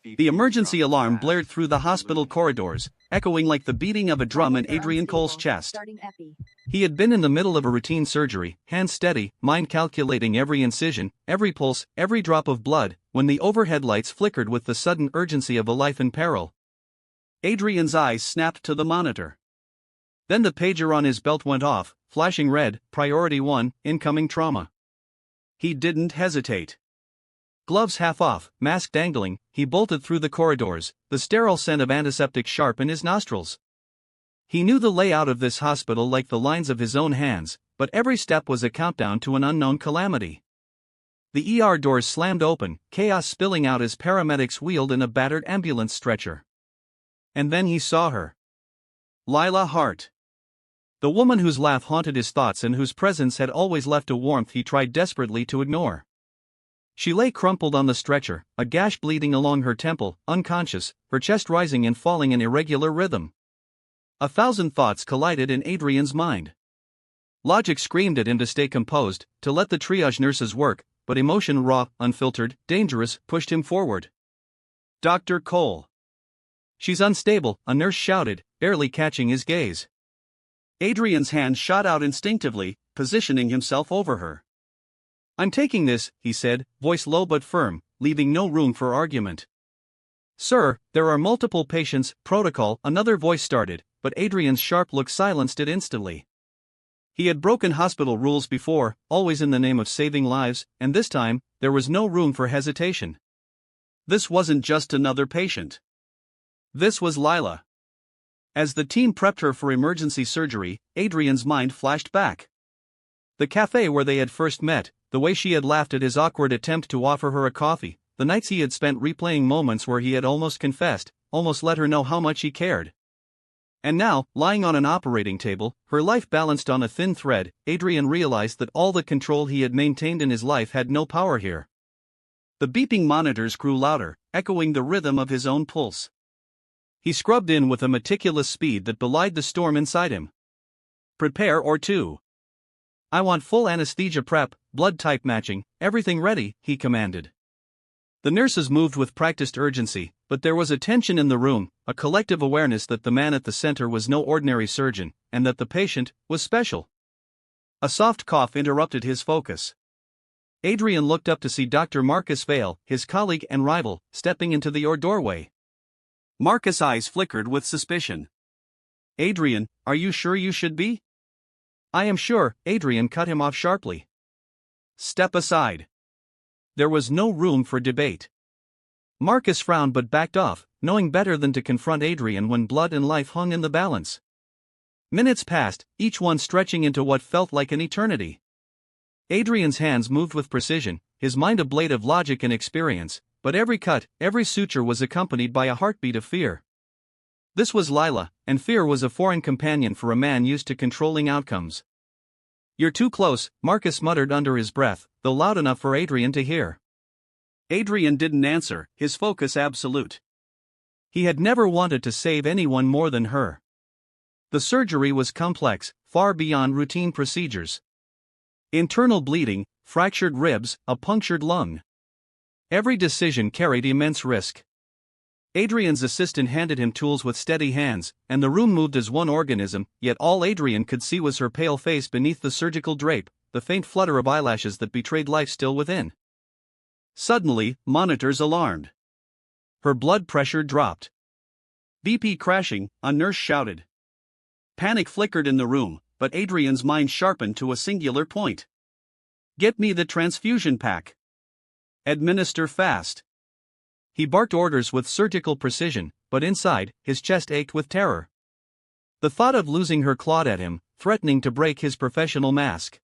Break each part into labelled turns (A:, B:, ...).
A: The emergency alarm blared through the hospital corridors, echoing like the beating of a drum in Adrian Cole's chest. He had been in the middle of a routine surgery, hands steady, mind calculating every incision, every pulse, every drop of blood, when the overhead lights flickered with the sudden urgency of a life in peril. Adrian's eyes snapped to the monitor. Then the pager on his belt went off, flashing red, Priority 1, incoming trauma. He didn't hesitate. Gloves half off, mask dangling, he bolted through the corridors, the sterile scent of antiseptic sharp in his nostrils. He knew the layout of this hospital like the lines of his own hands, but every step was a countdown to an unknown calamity. The ER doors slammed open, chaos spilling out as paramedics wheeled in a battered ambulance stretcher. And then he saw her. Lila Hart. The woman whose laugh haunted his thoughts and whose presence had always left a warmth he tried desperately to ignore. She lay crumpled on the stretcher, a gash bleeding along her temple, unconscious, her chest rising and falling in irregular rhythm. 1,000 thoughts collided in Adrian's mind. Logic screamed at him to stay composed, to let the triage nurses work, but emotion, raw, unfiltered, dangerous, pushed him forward. Dr. Cole. She's unstable, a nurse shouted, barely catching his gaze. Adrian's hand shot out instinctively, positioning himself over her. I'm taking this, he said, voice low but firm, leaving no room for argument. Sir, there are multiple patients, protocol, another voice started, but Adrian's sharp look silenced it instantly. He had broken hospital rules before, always in the name of saving lives, and this time, there was no room for hesitation. This wasn't just another patient. This was Lila. As the team prepped her for emergency surgery, Adrian's mind flashed back. The cafe where they had first met, the way she had laughed at his awkward attempt to offer her a coffee, the nights he had spent replaying moments where he had almost confessed, almost let her know how much he cared. And now, lying on an operating table, her life balanced on a thin thread, Adrian realized that all the control he had maintained in his life had no power here. The beeping monitors grew louder, echoing the rhythm of his own pulse. He scrubbed in with a meticulous speed that belied the storm inside him. Prepare or two. I want full anesthesia prep, blood type matching, everything ready, he commanded. The nurses moved with practiced urgency, but there was a tension in the room, a collective awareness that the man at the center was no ordinary surgeon, and that the patient was special. A soft cough interrupted his focus. Adrian looked up to see Dr. Marcus Vale, his colleague and rival, stepping into the doorway. Marcus' eyes flickered with suspicion. Adrian, are you sure you should be? I am sure, Adrian cut him off sharply. Step aside. There was no room for debate. Marcus frowned but backed off, knowing better than to confront Adrian when blood and life hung in the balance. Minutes passed, each one stretching into what felt like an eternity. Adrian's hands moved with precision, his mind a blade of logic and experience, but every cut, every suture was accompanied by a heartbeat of fear. This was Lila, and fear was a foreign companion for a man used to controlling outcomes. You're too close, Marcus muttered under his breath, though loud enough for Adrian to hear. Adrian didn't answer, his focus absolute. He had never wanted to save anyone more than her. The surgery was complex, far beyond routine procedures. Internal bleeding, fractured ribs, a punctured lung. Every decision carried immense risk. Adrian's assistant handed him tools with steady hands, and the room moved as one organism, yet all Adrian could see was her pale face beneath the surgical drape, the faint flutter of eyelashes that betrayed life still within. Suddenly, monitors alarmed. Her blood pressure dropped. BP crashing, a nurse shouted. Panic flickered in the room, but Adrian's mind sharpened to a singular point. Get me the transfusion pack. Administer fast. He barked orders with surgical precision, but inside, his chest ached with terror. The thought of losing her clawed at him, threatening to break his professional mask.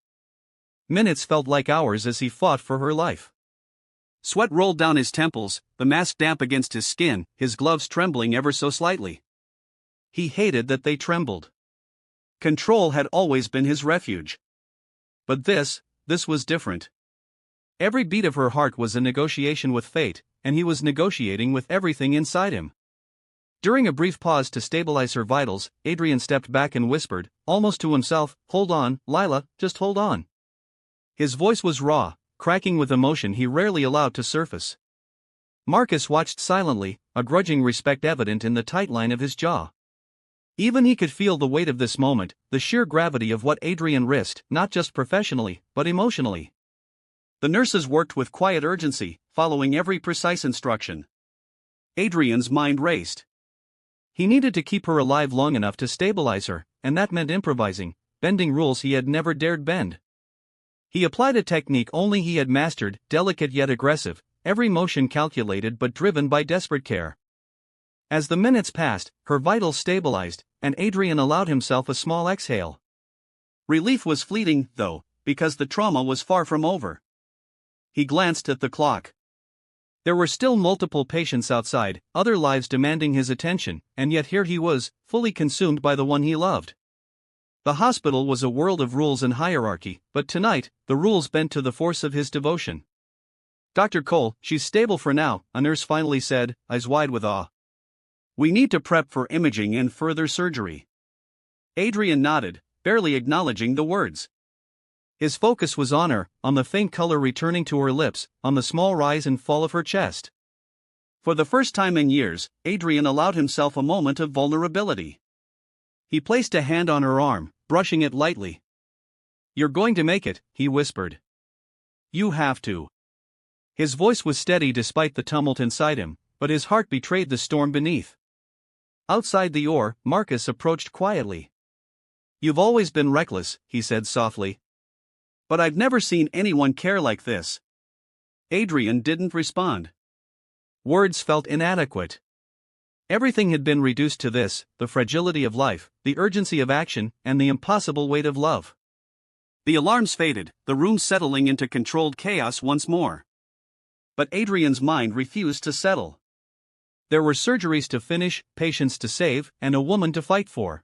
A: Minutes felt like hours as he fought for her life. Sweat rolled down his temples, the mask damp against his skin, his gloves trembling ever so slightly. He hated that they trembled. Control had always been his refuge. But this was different. Every beat of her heart was a negotiation with fate, and he was negotiating with everything inside him. During a brief pause to stabilize her vitals, Adrian stepped back and whispered, almost to himself, "Hold on, Lila, just hold on." His voice was raw, cracking with emotion he rarely allowed to surface. Marcus watched silently, a grudging respect evident in the tight line of his jaw. Even he could feel the weight of this moment, the sheer gravity of what Adrian risked, not just professionally, but emotionally. The nurses worked with quiet urgency, following every precise instruction. Adrian's mind raced. He needed to keep her alive long enough to stabilize her, and that meant improvising, bending rules he had never dared bend. He applied a technique only he had mastered, delicate yet aggressive, every motion calculated but driven by desperate care. As the minutes passed, her vitals stabilized, and Adrian allowed himself a small exhale. Relief was fleeting, though, because the trauma was far from over. He glanced at the clock. There were still multiple patients outside, other lives demanding his attention, and yet here he was, fully consumed by the one he loved. The hospital was a world of rules and hierarchy, but tonight, the rules bent to the force of his devotion. "Dr. Cole, she's stable for now," a nurse finally said, eyes wide with awe. "We need to prep for imaging and further surgery." Adrian nodded, barely acknowledging the words. His focus was on her, on the faint color returning to her lips, on the small rise and fall of her chest. For the first time in years, Adrian allowed himself a moment of vulnerability. He placed a hand on her arm, brushing it lightly. "You're going to make it," he whispered. "You have to." His voice was steady despite the tumult inside him, but his heart betrayed the storm beneath. Outside the OR, Marcus approached quietly. "You've always been reckless," he said softly. "But I've never seen anyone care like this." Adrian didn't respond. Words felt inadequate. Everything had been reduced to this: the fragility of life, the urgency of action, and the impossible weight of love. The alarms faded, the room settling into controlled chaos once more. But Adrian's mind refused to settle. There were surgeries to finish, patients to save, and a woman to fight for.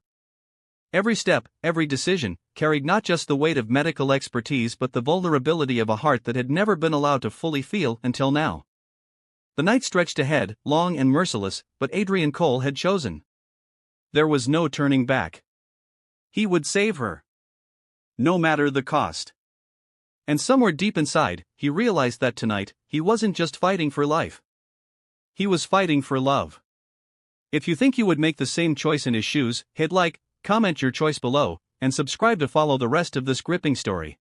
A: Every step, every decision, carried not just the weight of medical expertise but the vulnerability of a heart that had never been allowed to fully feel until now. The night stretched ahead, long and merciless, but Adrian Cole had chosen. There was no turning back. He would save her. No matter the cost. And somewhere deep inside, he realized that tonight, he wasn't just fighting for life. He was fighting for love. If you think you would make the same choice in his shoes, hit like, comment your choice below, and subscribe to follow the rest of this gripping story.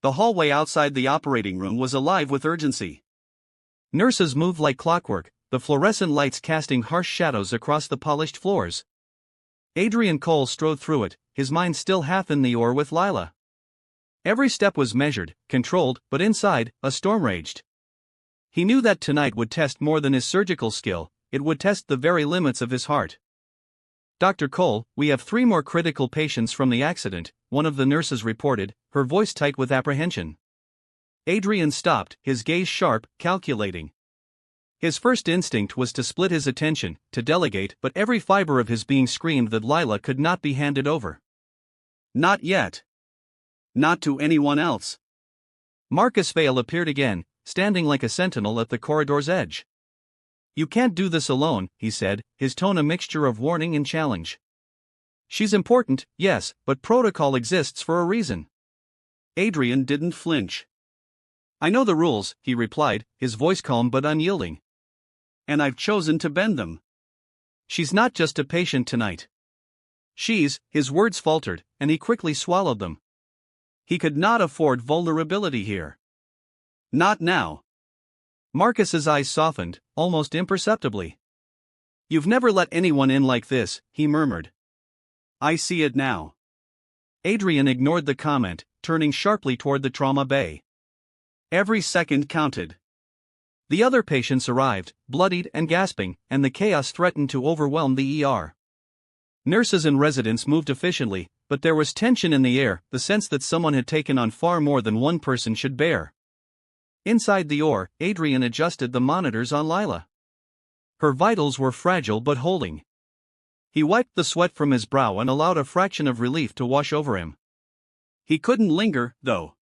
A: The hallway outside the operating room was alive with urgency. Nurses moved like clockwork, the fluorescent lights casting harsh shadows across the polished floors. Adrian Cole strode through it, his mind still half in the OR with Lila. Every step was measured, controlled, but inside, a storm raged. He knew that tonight would test more than his surgical skill, it would test the very limits of his heart. "Dr. Cole, we have 3 more critical patients from the accident," one of the nurses reported, her voice tight with apprehension. Adrian stopped, his gaze sharp, calculating. His first instinct was to split his attention, to delegate, but every fiber of his being screamed that Lila could not be handed over. Not yet. Not to anyone else. Marcus Vale appeared again, standing like a sentinel at the corridor's edge. "You can't do this alone," he said, his tone a mixture of warning and challenge. "She's important, yes, but protocol exists for a reason." Adrian didn't flinch. "I know the rules," he replied, his voice calm but unyielding. "And I've chosen to bend them. She's not just a patient tonight. His words faltered, and he quickly swallowed them. He could not afford vulnerability here. Not now. Marcus's eyes softened, almost imperceptibly. "You've never let anyone in like this," he murmured. "I see it now." Adrian ignored the comment, turning sharply toward the trauma bay. Every second counted. The other patients arrived, bloodied and gasping, and the chaos threatened to overwhelm the ER. Nurses and residents moved efficiently, but there was tension in the air, the sense that someone had taken on far more than one person should bear. Inside the OR, Adrian adjusted the monitors on Lila. Her vitals were fragile but holding. He wiped the sweat from his brow and allowed a fraction of relief to wash over him. He couldn't linger, though.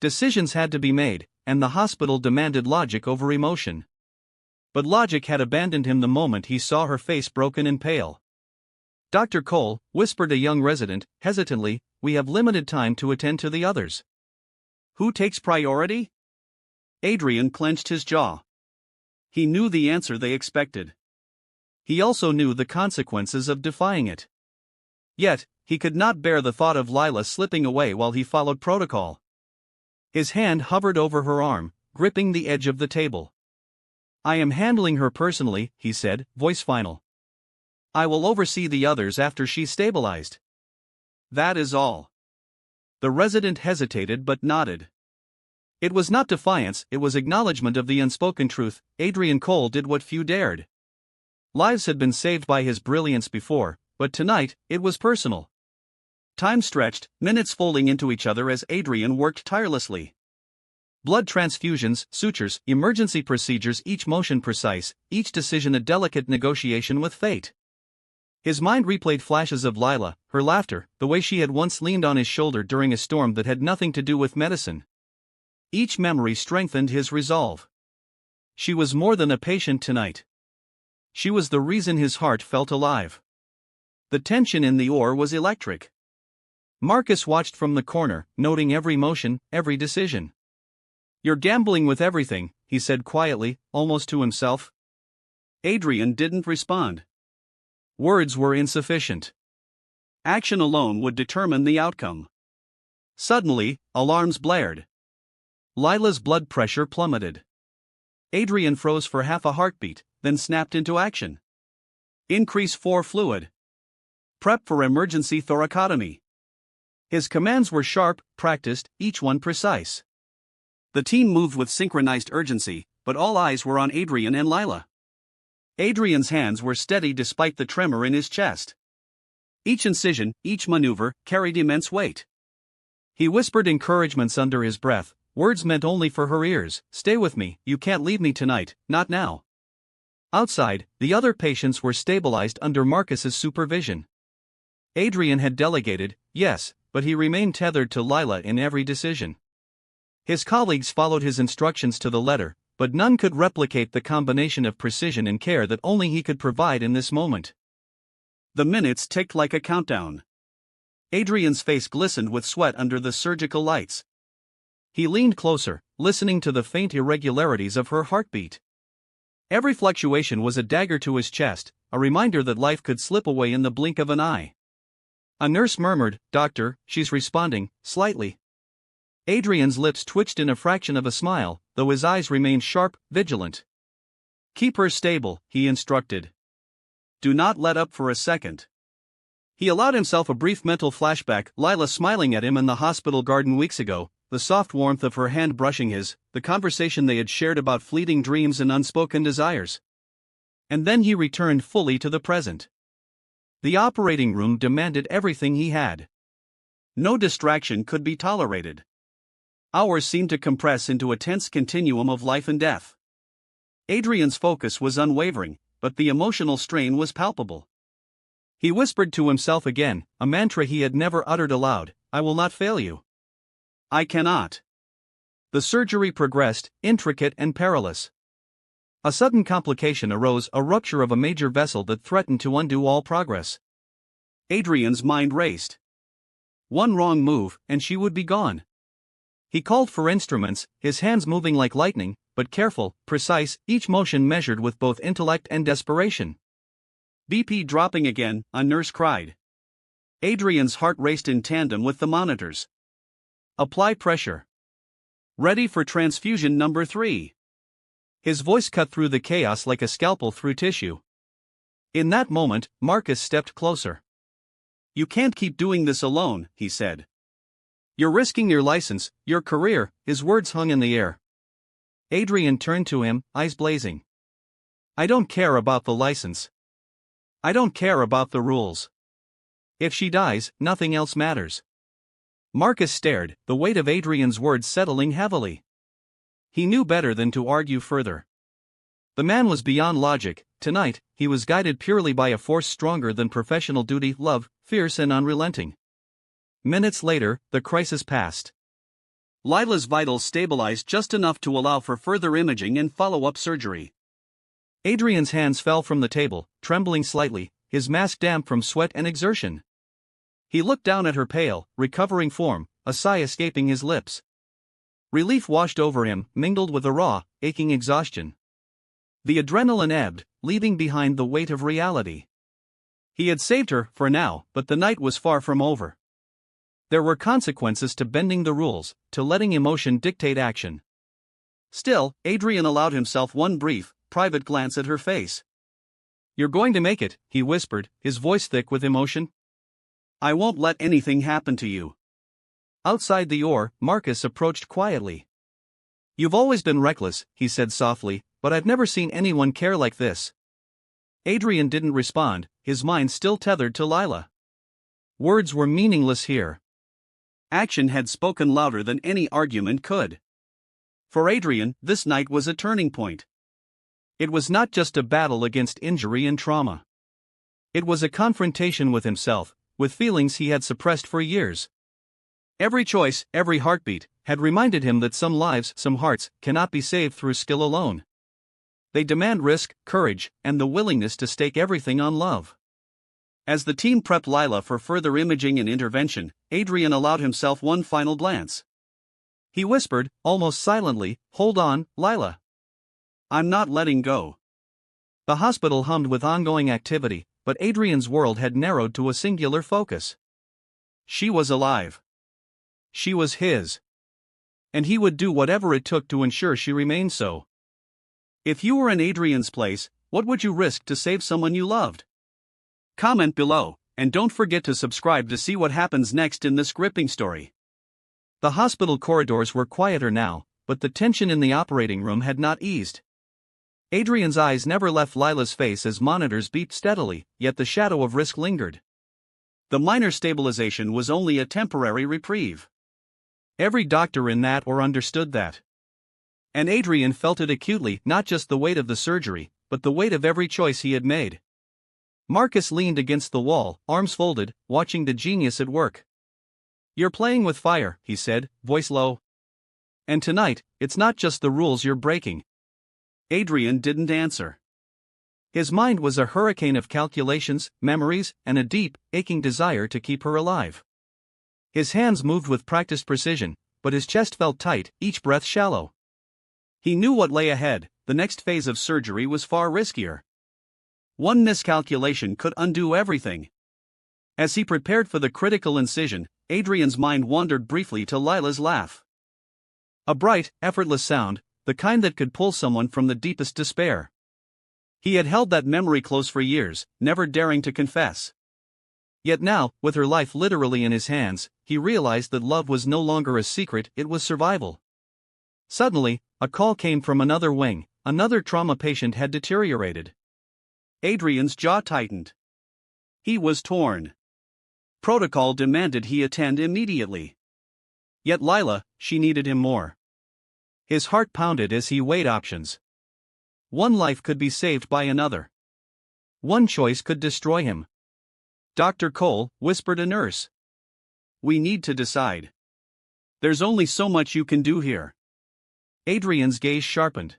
A: Decisions had to be made, and the hospital demanded logic over emotion. But logic had abandoned him the moment he saw her face broken and pale. "Dr. Cole," whispered a young resident, hesitantly, "we have limited time to attend to the others." "Who takes priority?" Adrian clenched his jaw. He knew the answer they expected. He also knew the consequences of defying it. Yet, he could not bear the thought of Lila slipping away while he followed protocol. His hand hovered over her arm, gripping the edge of the table. "I am handling her personally," he said, voice final. "I will oversee the others after she's stabilized. That is all." The resident hesitated but nodded. It was not defiance, it was acknowledgement of the unspoken truth. Adrian Cole did what few dared. Lives had been saved by his brilliance before, but tonight, it was personal. Time stretched, minutes folding into each other as Adrian worked tirelessly. Blood transfusions, sutures, emergency procedures, each motion precise, each decision a delicate negotiation with fate. His mind replayed flashes of Lila, her laughter, the way she had once leaned on his shoulder during a storm that had nothing to do with medicine. Each memory strengthened his resolve. She was more than a patient tonight. She was the reason his heart felt alive. The tension in the oar was electric. Marcus watched from the corner, noting every motion, every decision. "You're gambling with everything," he said quietly, almost to himself. Adrian didn't respond. Words were insufficient. Action alone would determine the outcome. Suddenly, alarms blared. Lila's blood pressure plummeted. Adrian froze for half a heartbeat, then snapped into action. "Increase 4 fluid. Prep for emergency thoracotomy." His commands were sharp, practiced, each one precise. The team moved with synchronized urgency, but all eyes were on Adrian and Lila. Adrian's hands were steady despite the tremor in his chest. Each incision, each maneuver, carried immense weight. He whispered encouragements under his breath, words meant only for her ears. "Stay with me, you can't leave me tonight, not now." Outside, the other patients were stabilized under Marcus's supervision. Adrian had delegated, yes, but he remained tethered to Lila in every decision. His colleagues followed his instructions to the letter, but none could replicate the combination of precision and care that only he could provide in this moment. The minutes ticked like a countdown. Adrian's face glistened with sweat under the surgical lights. He leaned closer, listening to the faint irregularities of her heartbeat. Every fluctuation was a dagger to his chest, a reminder that life could slip away in the blink of an eye. A nurse murmured, "Doctor, she's responding, slightly." Adrian's lips twitched in a fraction of a smile, though his eyes remained sharp, vigilant. "Keep her stable," he instructed. "Do not let up for a second." He allowed himself a brief mental flashback, Lila smiling at him in the hospital garden weeks ago, the soft warmth of her hand brushing his, the conversation they had shared about fleeting dreams and unspoken desires. And then he returned fully to the present. The operating room demanded everything he had. No distraction could be tolerated. Hours seemed to compress into a tense continuum of life and death. Adrian's focus was unwavering, but the emotional strain was palpable. He whispered to himself again, a mantra he had never uttered aloud, "I will not fail you. I cannot." The surgery progressed, intricate and perilous. A sudden complication arose, a rupture of a major vessel that threatened to undo all progress. Adrian's mind raced. One wrong move, and she would be gone. He called for instruments, his hands moving like lightning, but careful, precise, each motion measured with both intellect and desperation. "BP dropping again," a nurse cried. Adrian's heart raced in tandem with the monitors. "Apply pressure. Ready for transfusion number 3. His voice cut through the chaos like a scalpel through tissue. In that moment, Marcus stepped closer. "You can't keep doing this alone," he said. "You're risking your license, your career." His words hung in the air. Adrian turned to him, eyes blazing. "I don't care about the license. I don't care about the rules. If she dies, nothing else matters." Marcus stared, the weight of Adrian's words settling heavily. He knew better than to argue further. The man was beyond logic. Tonight, he was guided purely by a force stronger than professional duty, love, fierce and unrelenting. Minutes later, the crisis passed. Lila's vitals stabilized just enough to allow for further imaging and follow-up surgery. Adrian's hands fell from the table, trembling slightly, his mask damp from sweat and exertion. He looked down at her pale, recovering form, a sigh escaping his lips. Relief washed over him, mingled with a raw, aching exhaustion. The adrenaline ebbed, leaving behind the weight of reality. He had saved her, for now, but the night was far from over. There were consequences to bending the rules, to letting emotion dictate action. Still, Adrian allowed himself one brief, private glance at her face. "You're going to make it," he whispered, his voice thick with emotion. "I won't let anything happen to you." Outside the oar, Marcus approached quietly. "You've always been reckless," he said softly, "but I've never seen anyone care like this." Adrian didn't respond, his mind still tethered to Lila. Words were meaningless here. Action had spoken louder than any argument could. For Adrian, this night was a turning point. It was not just a battle against injury and trauma. It was a confrontation with himself, with feelings he had suppressed for years. Every choice, every heartbeat, had reminded him that some lives, some hearts, cannot be saved through skill alone. They demand risk, courage, and the willingness to stake everything on love. As the team prepped Lila for further imaging and intervention, Adrian allowed himself one final glance. He whispered, almost silently, "Hold on, Lila. I'm not letting go." The hospital hummed with ongoing activity, but Adrian's world had narrowed to a singular focus. She was alive. She was his. And he would do whatever it took to ensure she remained so. If you were in Adrian's place, what would you risk to save someone you loved? Comment below, and don't forget to subscribe to see what happens next in this gripping story. The hospital corridors were quieter now, but the tension in the operating room had not eased. Adrian's eyes never left Lila's face as monitors beeped steadily, yet the shadow of risk lingered. The minor stabilization was only a temporary reprieve. Every doctor in that OR understood that. And Adrian felt it acutely, not just the weight of the surgery, but the weight of every choice he had made. Marcus leaned against the wall, arms folded, watching the genius at work. "You're playing with fire," he said, voice low. "And tonight, it's not just the rules you're breaking." Adrian didn't answer. His mind was a hurricane of calculations, memories, and a deep, aching desire to keep her alive. His hands moved with practiced precision, but his chest felt tight, each breath shallow. He knew what lay ahead. The next phase of surgery was far riskier. One miscalculation could undo everything. As he prepared for the critical incision, Adrian's mind wandered briefly to Lila's laugh. A bright, effortless sound, the kind that could pull someone from the deepest despair. He had held that memory close for years, never daring to confess. Yet now, with her life literally in his hands, he realized that love was no longer a secret, it was survival. Suddenly, a call came from another wing. Another trauma patient had deteriorated. Adrian's jaw tightened. He was torn. Protocol demanded he attend immediately. Yet Lila, she needed him more. His heart pounded as he weighed options. One life could be saved by another. One choice could destroy him. "Dr. Cole," whispered a nurse. "We need to decide. There's only so much you can do here." Adrian's gaze sharpened.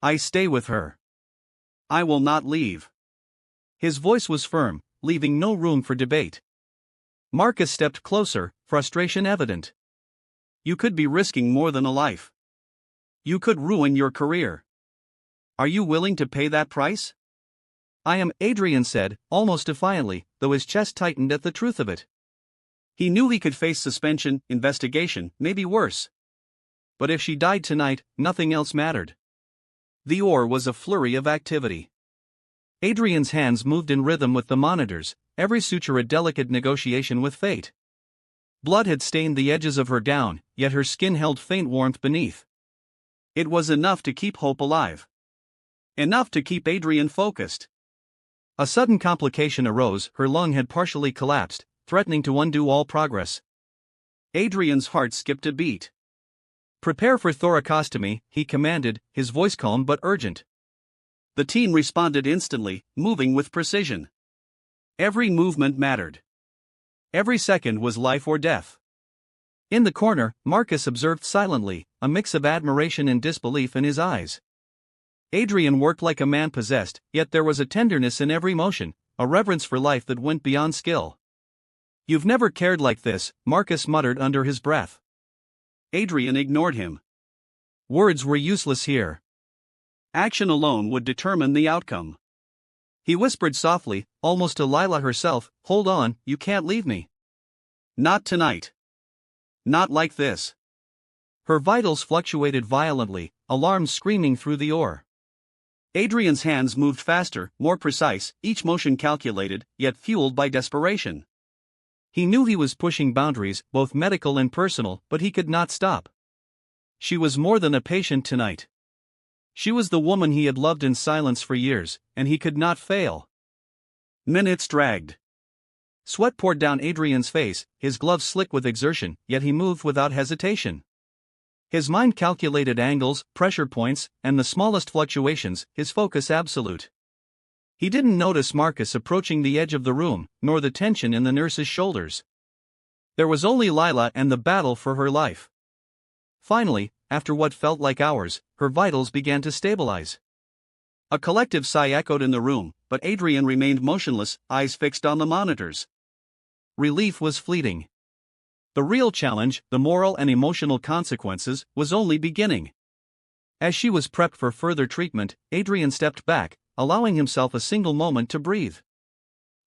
A: "I stay with her. I will not leave." His voice was firm, leaving no room for debate. Marcus stepped closer, frustration evident. "You could be risking more than a life. You could ruin your career. Are you willing to pay that price?" "I am," Adrian said, almost defiantly, though his chest tightened at the truth of it. He knew he could face suspension, investigation, maybe worse. But if she died tonight, nothing else mattered. The OR was a flurry of activity. Adrian's hands moved in rhythm with the monitors, every suture a delicate negotiation with fate. Blood had stained the edges of her gown, yet her skin held faint warmth beneath. It was enough to keep hope alive. Enough to keep Adrian focused. A sudden complication arose, her lung had partially collapsed, threatening to undo all progress. Adrian's heart skipped a beat. "Prepare for thoracostomy," he commanded, his voice calm but urgent. The team responded instantly, moving with precision. Every movement mattered. Every second was life or death. In the corner, Marcus observed silently, a mix of admiration and disbelief in his eyes. Adrian worked like a man possessed, yet there was a tenderness in every motion, a reverence for life that went beyond skill. "You've never cared like this," Marcus muttered under his breath. Adrian ignored him. Words were useless here. Action alone would determine the outcome. He whispered softly, almost to Lila herself, "Hold on, you can't leave me. Not tonight. Not like this." Her vitals fluctuated violently, alarms screaming through the oar. Adrian's hands moved faster, more precise, each motion calculated, yet fueled by desperation. He knew he was pushing boundaries, both medical and personal, but he could not stop. She was more than a patient tonight. She was the woman he had loved in silence for years, and he could not fail. Minutes dragged. Sweat poured down Adrian's face, his gloves slick with exertion, yet he moved without hesitation. His mind calculated angles, pressure points, and the smallest fluctuations, his focus absolute. He didn't notice Marcus approaching the edge of the room, nor the tension in the nurse's shoulders. There was only Lila and the battle for her life. Finally, after what felt like hours, her vitals began to stabilize. A collective sigh echoed in the room, but Adrian remained motionless, eyes fixed on the monitors. Relief was fleeting. The real challenge, the moral and emotional consequences, was only beginning. As she was prepped for further treatment, Adrian stepped back, allowing himself a single moment to breathe.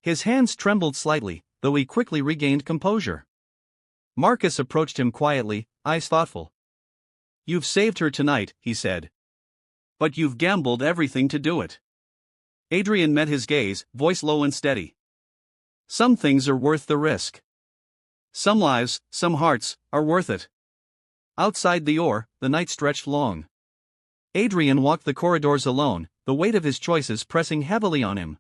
A: His hands trembled slightly, though he quickly regained composure. Marcus approached him quietly, eyes thoughtful. "You've saved her tonight," he said. "But you've gambled everything to do it." Adrian met his gaze, voice low and steady. "Some things are worth the risk. Some lives, some hearts, are worth it." Outside the oar, the night stretched long. Adrian walked the corridors alone, the weight of his choices pressing heavily on him.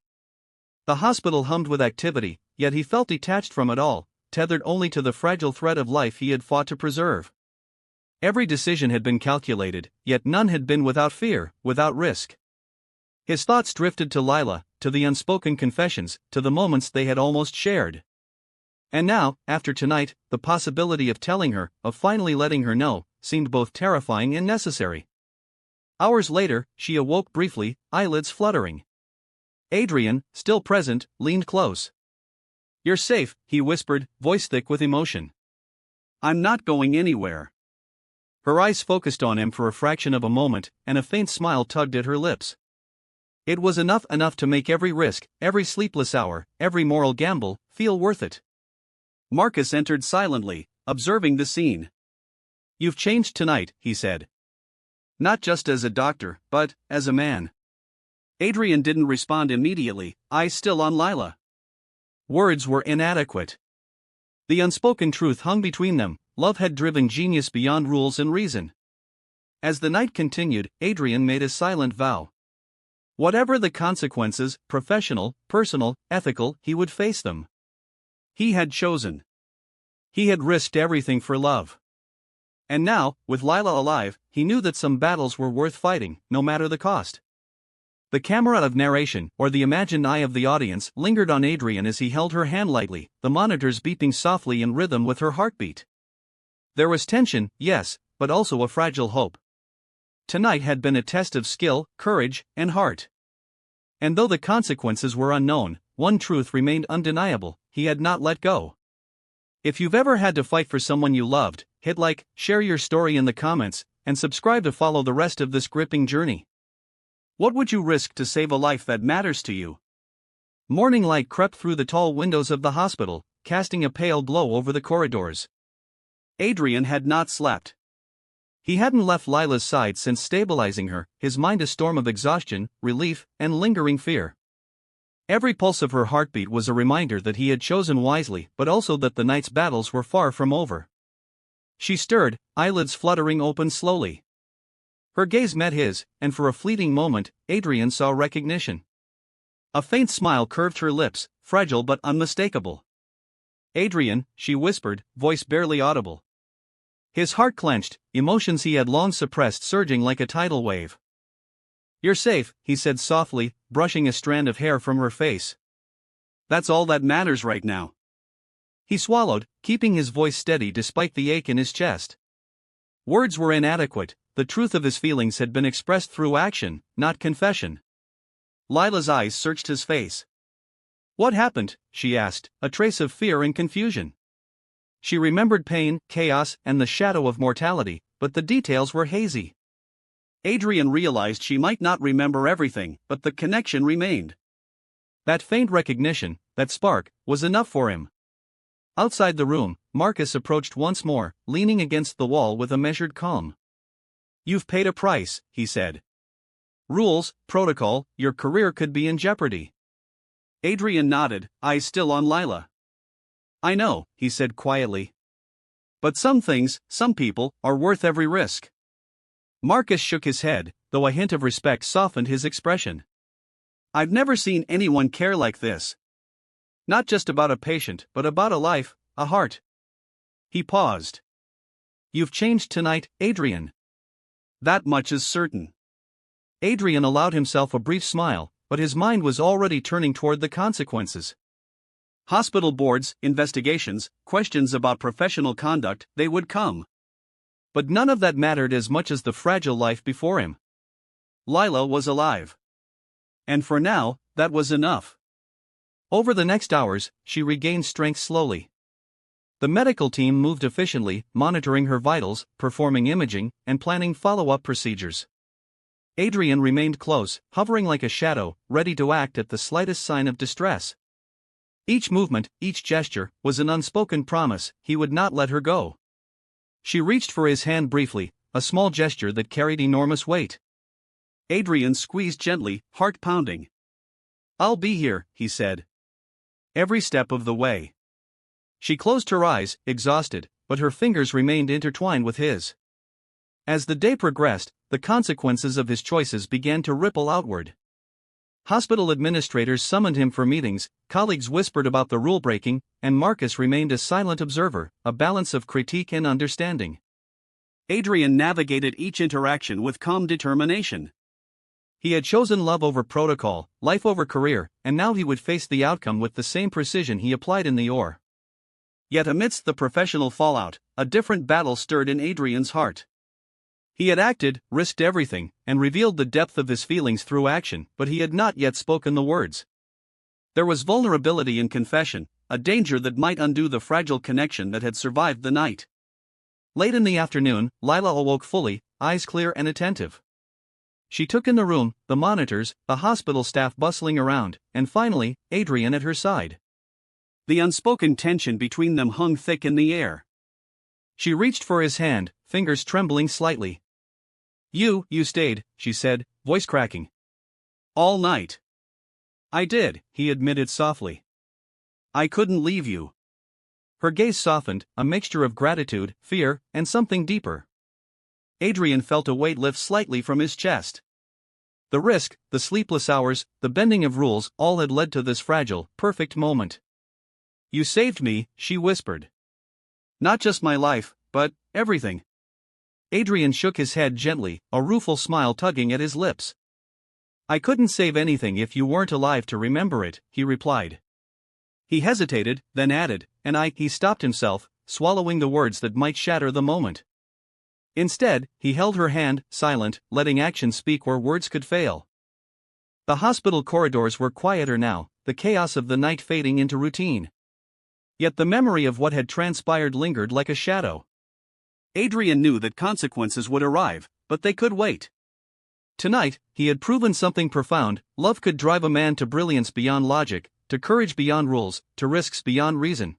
A: The hospital hummed with activity, yet he felt detached from it all, tethered only to the fragile thread of life he had fought to preserve. Every decision had been calculated, yet none had been without fear, without risk. His thoughts drifted to Lila, to the unspoken confessions, to the moments they had almost shared. And now, after tonight, the possibility of telling her, of finally letting her know, seemed both terrifying and necessary. Hours later, she awoke briefly, eyelids fluttering. Adrian, still present, leaned close. "You're safe," he whispered, voice thick with emotion. "I'm not going anywhere." Her eyes focused on him for a fraction of a moment, and a faint smile tugged at her lips. It was enough to make every risk, every sleepless hour, every moral gamble, feel worth it. Marcus entered silently, observing the scene. "You've changed tonight," he said. "Not just as a doctor, but as a man." Adrian didn't respond immediately, eyes still on Lila. Words were inadequate. The unspoken truth hung between them. Love had driven genius beyond rules and reason. As the night continued, Adrian made a silent vow. Whatever the consequences, professional, personal, ethical, he would face them. He had chosen. He had risked everything for love. And now, with Lila alive, he knew that some battles were worth fighting, no matter the cost. The camera of narration, or the imagined eye of the audience, lingered on Adrian as he held her hand lightly, the monitors beeping softly in rhythm with her heartbeat. There was tension, yes, but also a fragile hope. Tonight had been a test of skill, courage, and heart. And though the consequences were unknown, one truth remained undeniable: he had not let go. If you've ever had to fight for someone you loved, hit like, share your story in the comments, and subscribe to follow the rest of this gripping journey. What would you risk to save a life that matters to you? Morning light crept through the tall windows of the hospital, casting a pale glow over the corridors. Adrian had not slept. He hadn't left Lila's side since stabilizing her, his mind a storm of exhaustion, relief, and lingering fear. Every pulse of her heartbeat was a reminder that he had chosen wisely, but also that the night's battles were far from over. She stirred, eyelids fluttering open slowly. Her gaze met his, and for a fleeting moment, Adrian saw recognition. A faint smile curved her lips, fragile but unmistakable. "Adrian," she whispered, voice barely audible. His heart clenched, emotions he had long suppressed surging like a tidal wave. "You're safe," he said softly, brushing a strand of hair from her face. "That's all that matters right now." He swallowed, keeping his voice steady despite the ache in his chest. Words were inadequate, the truth of his feelings had been expressed through action, not confession. Lila's eyes searched his face. "What happened?" she asked, a trace of fear and confusion. She remembered pain, chaos, and the shadow of mortality, but the details were hazy. Adrian realized she might not remember everything, but the connection remained. That faint recognition, that spark, was enough for him. Outside the room, Marcus approached once more, leaning against the wall with a measured calm. "You've paid a price," he said. "Rules, protocol, your career could be in jeopardy." Adrian nodded, eyes still on Lila. "I know," he said quietly. "But some things, some people, are worth every risk." Marcus shook his head, though a hint of respect softened his expression. "I've never seen anyone care like this. Not just about a patient, but about a life, a heart." He paused. "You've changed tonight, Adrian. That much is certain." Adrian allowed himself a brief smile, but his mind was already turning toward the consequences. Hospital boards, investigations, questions about professional conduct, they would come. But none of that mattered as much as the fragile life before him. Lila was alive. And for now, that was enough. Over the next hours, she regained strength slowly. The medical team moved efficiently, monitoring her vitals, performing imaging, and planning follow-up procedures. Adrian remained close, hovering like a shadow, ready to act at the slightest sign of distress. Each movement, each gesture, was an unspoken promise he would not let her go. She reached for his hand briefly, a small gesture that carried enormous weight. Adrian squeezed gently, heart pounding. "I'll be here," he said. "Every step of the way." She closed her eyes, exhausted, but her fingers remained intertwined with his. As the day progressed, the consequences of his choices began to ripple outward. Hospital administrators summoned him for meetings, colleagues whispered about the rule-breaking, and Marcus remained a silent observer, a balance of critique and understanding. Adrian navigated each interaction with calm determination. He had chosen love over protocol, life over career, and now he would face the outcome with the same precision he applied in the OR. Yet amidst the professional fallout, a different battle stirred in Adrian's heart. He had acted, risked everything, and revealed the depth of his feelings through action, but he had not yet spoken the words. There was vulnerability in confession, a danger that might undo the fragile connection that had survived the night. Late in the afternoon, Lila awoke fully, eyes clear and attentive. She took in the room, the monitors, the hospital staff bustling around, and finally, Adrian at her side. The unspoken tension between them hung thick in the air. She reached for his hand, fingers trembling slightly. You stayed," she said, voice cracking. "All night." "I did," he admitted softly. "I couldn't leave you." Her gaze softened, a mixture of gratitude, fear, and something deeper. Adrian felt a weight lift slightly from his chest. The risk, the sleepless hours, the bending of rules, all had led to this fragile, perfect moment. "You saved me," she whispered. "Not just my life, but everything." Adrian shook his head gently, a rueful smile tugging at his lips. "I couldn't save anything if you weren't alive to remember it," he replied. He hesitated, then added, he stopped himself, swallowing the words that might shatter the moment. Instead, he held her hand, silent, letting action speak where words could fail. The hospital corridors were quieter now, the chaos of the night fading into routine. Yet the memory of what had transpired lingered like a shadow. Adrian knew that consequences would arrive, but they could wait. Tonight, he had proven something profound: love could drive a man to brilliance beyond logic, to courage beyond rules, to risks beyond reason.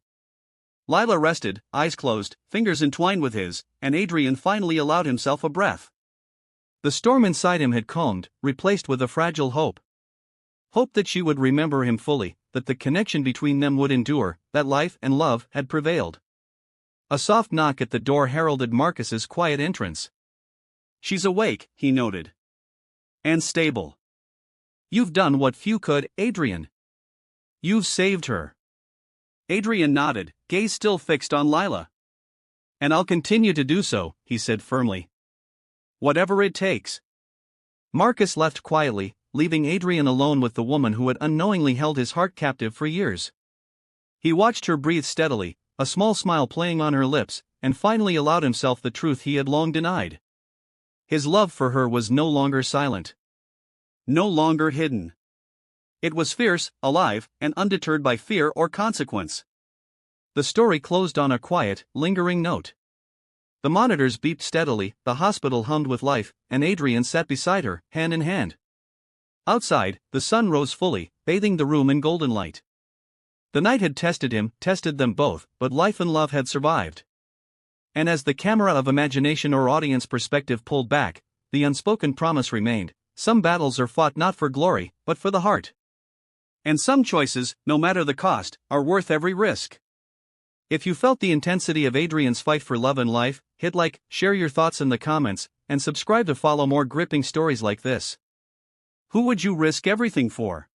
A: Lila rested, eyes closed, fingers entwined with his, and Adrian finally allowed himself a breath. The storm inside him had calmed, replaced with a fragile hope. Hope that she would remember him fully, that the connection between them would endure, that life and love had prevailed. A soft knock at the door heralded Marcus's quiet entrance. "She's awake," he noted. "And stable. You've done what few could, Adrian. You've saved her." Adrian nodded, gaze still fixed on Lila. "And I'll continue to do so," he said firmly. "Whatever it takes." Marcus left quietly, leaving Adrian alone with the woman who had unknowingly held his heart captive for years. He watched her breathe steadily, a small smile playing on her lips, and finally allowed himself the truth he had long denied. His love for her was no longer silent. No longer hidden. It was fierce, alive, and undeterred by fear or consequence. The story closed on a quiet, lingering note. The monitors beeped steadily, the hospital hummed with life, and Adrian sat beside her, hand in hand. Outside, the sun rose fully, bathing the room in golden light. The night had tested him, tested them both, but life and love had survived. And as the camera of imagination or audience perspective pulled back, the unspoken promise remained: some battles are fought not for glory, but for the heart. And some choices, no matter the cost, are worth every risk. If you felt the intensity of Adrian's fight for love and life, hit like, share your thoughts in the comments, and subscribe to follow more gripping stories like this. Who would you risk everything for?